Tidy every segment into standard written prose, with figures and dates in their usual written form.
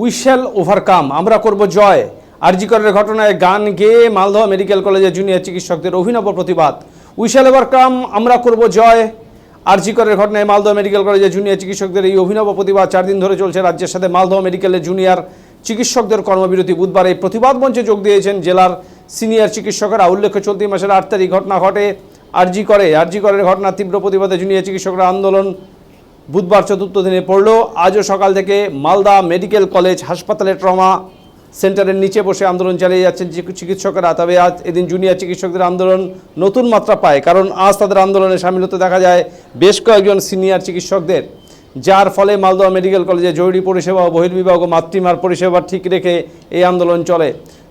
We shall overcome, আমরা করব জয়। আরজি করের ঘটনায় গান গেয়ে মালদহ মেডিকেল কলেজের জুনিয়র চিকিৎসকদের অভিনব প্রতিবাদ। উই শ্যাল ওভারকাম, আমরা করব জয়। আরজি করের ঘটনায় মালদহ মেডিকেল কলেজের জুনিয়র চিকিৎসকদের এই অভিনব প্রতিবাদ 4 দিন ধরে চলছে। রাজ্যের সাথে মালদহ মেডিকেলের জুনিয়র চিকিৎসকদের কর্মবিরতি। বুধবার এই প্রতিবাদ মঞ্চে যোগ দিয়েছেন জেলার সিনিয়র চিকিৎসকরা। উল্লেখ্য, চলতি মাসের 8 তারিখ ঘটনা ঘটে আরজি করের ঘটনার তীব্র প্রতিবাদে জুনিয়র চিকিৎসকরা আন্দোলন বুধবার 4র্থ দিনে পড়ল। আজও সকাল থেকে মালদা মেডিকেল কলেজ হাসপাতালে ট্রমা সেন্টারের নিচে বসে আন্দোলন চালিয়ে যাচ্ছেন চিকিৎসকরা। তবে আজ এদিন জুনিয়র চিকিৎসকদের আন্দোলন নতুন মাত্রা পায়, কারণ আজ তাদের আন্দোলনে সামিল হতে দেখা যায় বেশ কয়েকজন সিনিয়র চিকিৎসকদের, যার ফলে মালদহ মেডিকেল কলেজে জরুরি পরিষেবা ও বহির্বিভাগ ও মাতৃমার পরিষেবা ঠিক রেখে এই আন্দোলন চলে।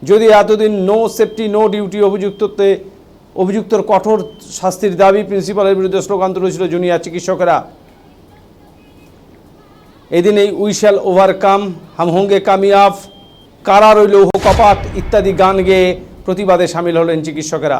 যদি এতদিন নো সেফটি নো ডিউটি অভিযুক্তর কঠোর শাস্তির দাবি প্রিন্সিপালের বিরুদ্ধে স্লোগান তুলেছিল জুনিয়র চিকিৎসকেরা। এদিন এই উই শ্যাল ওভারকাম, হাম হোঙ্গে কামিয়াব, কারা রইল কপাট ইত্যাদি গান গেয়ে প্রতিবাদে সামিল হলেন চিকিৎসকেরা।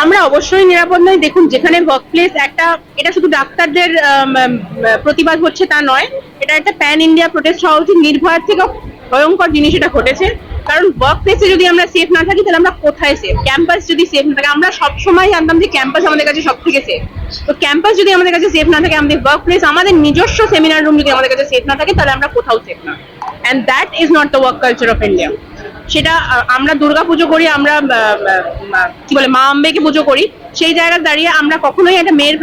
আমরা অবশ্যই নিরাপদ নই। দেখুন, যেখানে ওয়ার্কপ্লেস একটা, এটা শুধু ডাক্তারদের প্রতিবাদ হচ্ছে তা নয়, এটা একটা প্যান ইন্ডিয়া প্রোটেস্ট হওয়া উচিত। নির্ভয়ার থেকে ভয়ঙ্কর জিনিস এটা ঘটেছে, কারণ ওয়ার্কপ্লেসে যদি আমরা সেফ না থাকি তাহলে আমরা কোথায় সেফ? ক্যাম্পাস যদি সেফ না থাকে, আমরা সবসময় জানতাম যে ক্যাম্পাস আমাদের কাছে সব থেকে সেফ। তো ক্যাম্পাস যদি আমাদের কাছে সেফ না থাকে, আমাদের ওয়ার্কপ্লেস, আমাদের নিজস্ব সেমিনার রুম যদি আমাদের কাছে সেফ না থাকে, তাহলে আমরা কোথাও সেফ না। And that is not the work culture of India. সেটা আমরা দুর্গা পুজো করি, আমরা কি বলে মা আম্বেকে পুজো করি, সেই জায়গায় দাঁড়িয়ে আমরা কখনোই একটা মেয়ের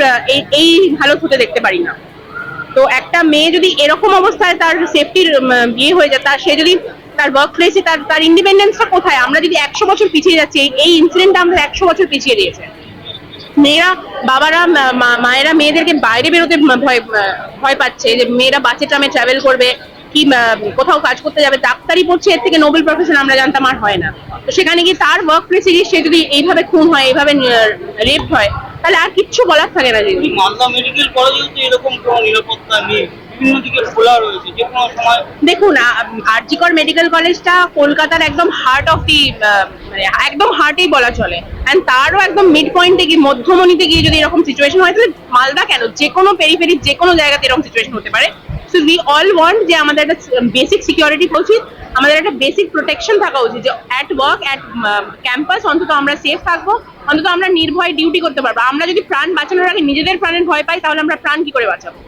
এই হালত হতে দেখতে পারি না। তো একটা মেয়ে যদি এরকম অবস্থায় তার সেফটির বিয়ে হয়ে যায়, সে যদি তার ওয়ার্ক প্লেসে তার ইন্ডিপেন্ডেন্সটা কোথায়? আমরা যদি 100 বছর পিছিয়ে যাচ্ছি, এই ইনসিডেন্টটা আমরা 100 বছর পিছিয়ে দিয়েছে। মেয়েরা, বাবারা, মায়েরা মেয়েদেরকে বাইরে বেরোতে ভয় পাচ্ছে, যে মেয়েরা বাসে ট্রামে ট্রাভেল করবে কি কোথাও কাজ করতে যাবে, ডাক্তারি পড়ছে, এর থেকে নোবেল প্রফেশন আমরা জানতাম আর হয় না। তো সেখানে গিয়ে তার ওয়ার্ক প্লেসে গিয়ে সে যদি এইভাবে খুন হয়, এইভাবে রেপ হয়, তাহলে আর কিচ্ছু বলার থাকে না। যদি মালদা মেডিকেল কলেজে তো এরকম কোনো নিরাপত্তা নেই, বিভিন্ন দিকে খোলা রয়েছে, যে কোনো সময়। দেখুন, আরজি কর মেডিকেল কলেজটা কলকাতার একদম হার্ট অফ দি, একদম হার্টেই বলা চলে। এন্ড তারও একদম মিড পয়েন্টে গিয়ে, মধ্যমণিতে গিয়ে যদি এরকম সিচুয়েশন হয়, তাহলে মালদা কেন, যে কোনো পেরিফেরি যে কোনো জায়গাতে এরকম সিচুয়েশন হতে পারে। সো উই অল ওয়ান্ট যে আমাদের একটা বেসিক সিকিউরিটি উচিত, আমাদের একটা বেসিক প্রোটেকশন থাকা উচিত, যে অ্যাট ওয়ার্ক, অ্যাট ক্যাম্পাস অন্তত আমরা সেফ থাকবো, অন্তত আমরা নির্ভয়ে ডিউটি করতে পারবো। আমরা যদি প্রাণ বাঁচানোর আগে নিজেদের প্রাণের ভয় পাই, তাহলে আমরা প্রাণ কি করে বাঁচাবো?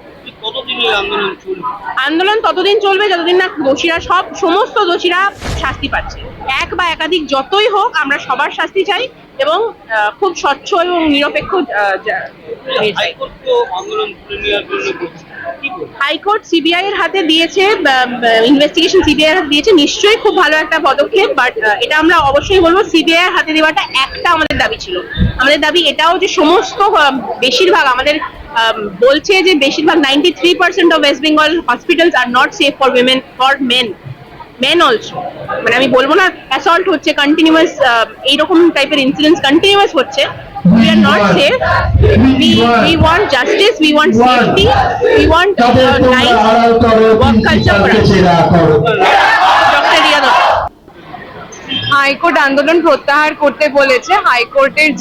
আন্দোলন ততদিন চলবে যতদিন না দোষীরা, সমস্ত দোষীরা শাস্তি পাচ্ছে। এক বা একাধিক যতই হোক, আমরা সবার শাস্তি চাই এবং খুব স্বচ্ছ এবং নিরপেক্ষ। হাইকোর্ট সিবিআই এর হাতে দিয়েছে, ইনভেস্টিগেশন সিবিআই এর হাতে দিয়েছে, নিশ্চয়ই খুব ভালো একটা পদক্ষেপ। বাট এটা আমরা অবশ্যই বলবো, সিবিআই এর হাতে দেওয়াটা একটা আমাদের দাবি ছিল। আমাদের দাবি এটাও যে সমস্ত বেশিরভাগ আমাদের বলছে যে বেশিরভাগ 93% of West Bengal hospitals are not safe for women, for men also. মানে আমি বলবো না অ্যাসল্ট হচ্ছে কন্টিনিউয়াস, এইরকম টাইপের ইনসিডেন্টস কন্টিনিউয়াস হচ্ছে। We are not safe. We want justice. We want safety. We want nice work culture for us. Dr. Riya Dutta. High court আন্দোলন প্রত্যাহার করতে বলেছে। হাইকোর্টের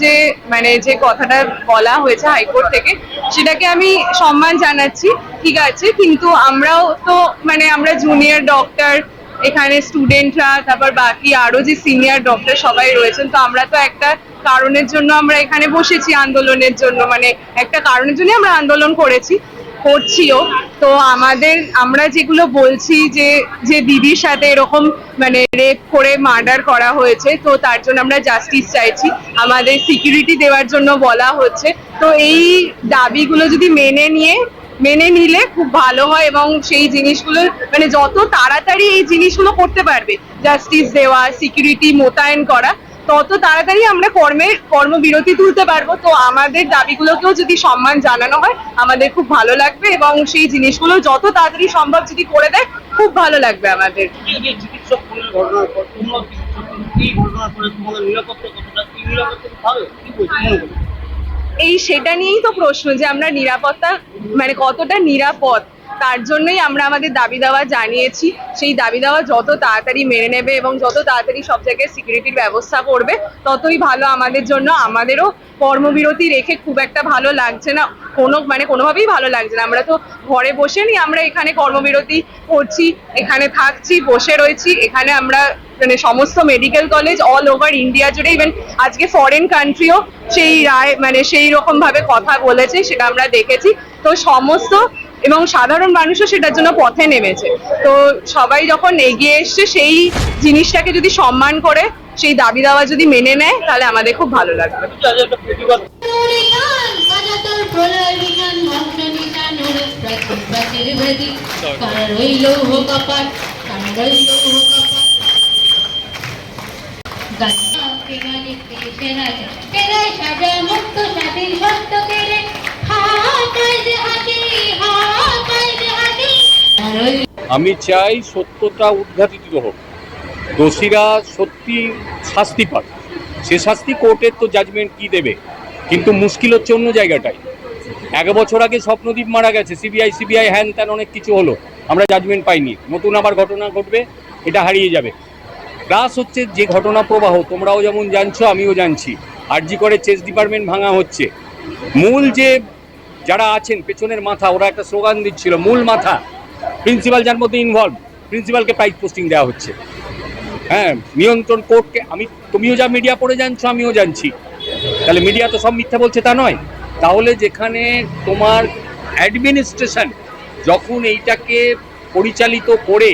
যে কথাটা বলা হয়েছে হাইকোর্ট থেকে, সেটাকে আমি সম্মান জানাচ্ছি, ঠিক আছে। কিন্তু আমরাও তো আমরা জুনিয়র ডক্টর, এখানে স্টুডেন্টরা, তারপর বাকি আরো যে সিনিয়র ডক্টর সবাই রয়েছেন, তো আমরা তো একটা কারণের জন্য আমরা এখানে বসেছি, আন্দোলনের জন্য, একটা কারণের জন্য আমরা আন্দোলন করছিও। তো আমরা যেগুলো বলছি, যে দিদির সাথে এরকম রেপ করে মার্ডার করা হয়েছে, তো তার জন্য আমরা জাস্টিস চাইছি, আমাদের সিকিউরিটি দেওয়ার জন্য বলা হচ্ছে। তো এই দাবিগুলো যদি মেনে নিয়ে মেনে নিলে খুব ভালো হয় এবং সেই জিনিসগুলো মানে যত তাড়াতাড়ি এই জিনিসগুলো করতে পারবে, জাস্টিস দেওয়া, সিকিউরিটি মোতায়েন করা, তত তাড়াতাড়ি আমরা কর্মবিরতি তুলতে পারবো। তো আমাদের দাবিগুলোকেও যদি সম্মান জানানো হয় আমাদের খুব ভালো লাগবে এবং সেই জিনিসগুলো যত তাড়াতাড়ি সম্ভব যদি করে দেয় খুব ভালো লাগবে আমাদের। এই যে চিকিৎসক খুনের ঘটনার পর তোমরা এই ঘটনার পরে তোমাদের নিরাপত্তা কতটা, এই নিরাপত্তা ভালো কি বলছো মনে করো? সেটা নিয়েই তো প্রশ্ন যে আমরা নিরাপত্তা মানে কতটা নিরাপদ, তার জন্যই আমরা আমাদের দাবি দাওয়া জানিয়েছি। সেই দাবি দাওয়া যত তাড়াতাড়ি মেনে নেবে এবং যত তাড়াতাড়ি সব জায়গায় সিকিউরিটির ব্যবস্থা করবে ততই ভালো আমাদের জন্য। আমাদেরও কর্মবিরতি রেখে খুব একটা ভালো লাগছে না, কোনোভাবেই ভালো লাগছে না। আমরা তো ঘরে বসে নি, আমরা এখানে কর্মবিরতি করছি, এখানে থাকছি, বসে রয়েছি। এখানে আমরা মানে সমস্ত medical college all over India জুড়ে, ইভেন আজকে ফরেন কান্ট্রিও সেই রায় মানে সেই রকম ভাবে কথা বলেছে, সেটা আমরা দেখেছি। তো সমস্ত এবং সাধারণ মানুষও সেটার জন্য পথে নেমেছে। তো সবাই যখন এগিয়ে এসছে সেই জিনিসটাকে যদি সম্মান করে সেই দাবি দাওয়া যদি মেনে নেয় তাহলে আমাদের খুব ভালো লাগবে। আজ একটা প্রতিবাদ আমি চাই সত্যটা উদ্ঘাটিত হোক, দোষীরা সত্যি শাস্তি পাক। সে শাস্তি কোর্টের তো জাজমেন্ট কি দেবে, কিন্তু মুশকিল হচ্ছে অন্য জায়গাটায়। 1 বছর আগে স্বপ্নদীপ মারা গেছে, সিবিআই হ্যান ত্যান অনেক কিছু হলো, আমরা জাজমেন্ট পাইনি। নতুন আবার ঘটনা ঘটবে, এটা হারিয়ে যাবে। প্লাস হচ্ছে যে ঘটনা প্রবাহ তোমরাও যেমন জানছো আমিও জানছি, আরজি করে চেস ডিপার্টমেন্ট ভাঙা হচ্ছে। মূল যে যারা আছেন পেছনের মাথা, ওরা একটা স্লোগান দিচ্ছিল মূল মাথা প্রিন্সিপাল, যার মধ্যে ইনভলভ, প্রিন্সিপালকে প্রাইজ পোস্টিং দেওয়া হচ্ছে। হ্যাঁ, নিয়ন্ত্রণ কোর্টকে তুমিও যা মিডিয়া পড়ে জানছো আমিও জানছি। তাহলে মিডিয়া তো সব মিথ্যা বলছে তা নয়। তাহলে যেখানে তোমার অ্যাডমিনিস্ট্রেশন যখন এইটাকে পরিচালিত করে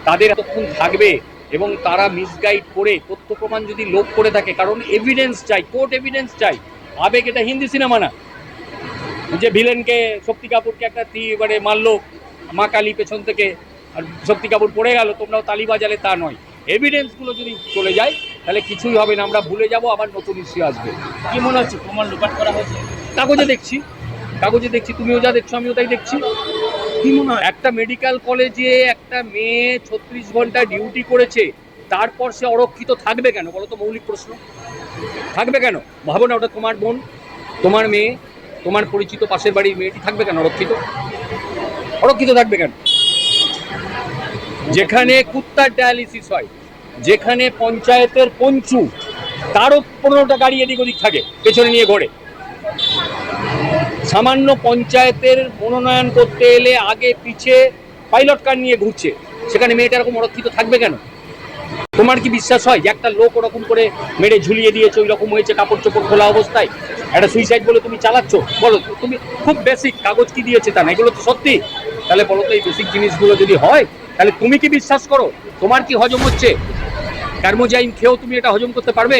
তাদের তখন থাকবে এবং তারা মিসগাইড করে তথ্য প্রমাণ যদি লোপ করে থাকে, কারণ এভিডেন্স চাই, কোর্ট এভিডেন্স চাই। আবেগ, এটা হিন্দি সিনেমা না যে ভিলেনকে শক্তি কাপুরকে একটা মানে মারলো মা কালী পেছন থেকে আর শক্তি কাপুর পড়ে গেল, তোমরাও তালি বাজালে, তা নয়। এভিডেন্সগুলো যদি চলে যায় তাহলে কিছুই হবে না, আমরা ভুলে যাব, আবার নতুন ইস্যু আসবে। কি মনে হচ্ছে প্রমাণ লোপাট করা হয়েছে? কাগজে দেখছি, তুমিও যা দেখছো আমিও তাই দেখছি। কি মনে হয় একটা মেডিকেল কলেজে একটা মেয়ে 36 ঘন্টা ডিউটি করেছে, তারপর সে অরক্ষিত থাকবে কেন বলো তো? মৌলিক প্রশ্ন, থাকবে কেন? ভাবো না, ওটা তোমার বোন, তোমার মেয়ে, তোমার পরিচিত পাশের বাড়ির মেয়েটি, থাকবে কেন অরক্ষিত থাকবে কেন? যেখানে কুত্তার ডায়ালিসিস হয়, যেখানে পঞ্চায়েতের পঞ্চু, তারও 15টা গাড়ি এদিক ওদিক থাকে পেছনে নিয়ে ঘোরে। সামান্য পঞ্চায়েতের মনোনয়ন করতে এলে আগে পিছে পাইলট কার নিয়ে ঘুরছে, সেখানে মেয়েটা এরকম অরক্ষিত থাকবে কেন? তোমার কি বিশ্বাস হয় যে একটা লোক ওরকম করে মেরে ঝুলিয়ে দিয়েছে, ওই রকম হয়েছে কাপড় চোপড় খোলা অবস্থায়, একটা সুইসাইড বলে তুমি চালাচ্ছ? বলো তুমি, খুব বেসিক কাগজ কি দিয়েছে তা না, এগুলো তো সত্যি। তাহলে বলো তো এই বেসিক জিনিসগুলো যদি হয় তাহলে তুমি কি বিশ্বাস করো? তোমার কি হজম হচ্ছে? কার্মোজাইন খেয়েও তুমি এটা হজম করতে পারবে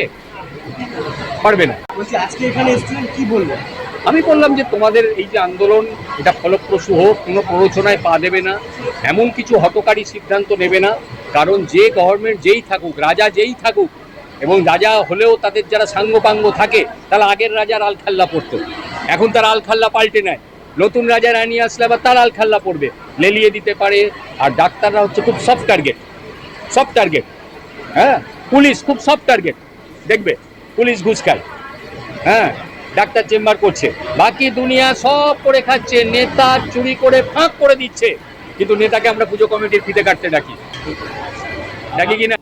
না। বলছি আজকে এখানে এসেছিলেন, কি বললেন? আমি বললাম যে তোমাদের এই যে আন্দোলন, এটা ফলপ্রসূ হোক, কোনো প্ররোচনায় পা দেবে না, এমন কিছু হঠকারী সিদ্ধান্ত নেবে না। কারণ যে গভর্নমেন্ট যেই থাকুক, রাজা যেই থাকুক, এবং রাজা হলেও তাদের যারা সাঙ্গপাঙ্গ থাকে, তাহলে আগের রাজার আলখাল্লা পড়তো, এখন তার আলখাল্লা পাল্টে নেয়। নতুন রাজা রানী আসলে আবার তার আলখাল্লা পড়বে, লেলিয়ে দিতে পারে। আর ডাক্তাররা হচ্ছে খুব সফট টার্গেট। হ্যাঁ, পুলিশ খুব সফট টার্গেট, দেখবে পুলিশ ঘুষ খায়, হ্যাঁ, ডাক্তার চেম্বার করছে, বাকি দুনিয়া সব করে খাচ্ছে। নেতা চুরি করে ফাঁক করে দিচ্ছে, কিন্তু নেতাকে আমরা পুজো কমিটির ফিতে কাটতে ডাকি কিনা?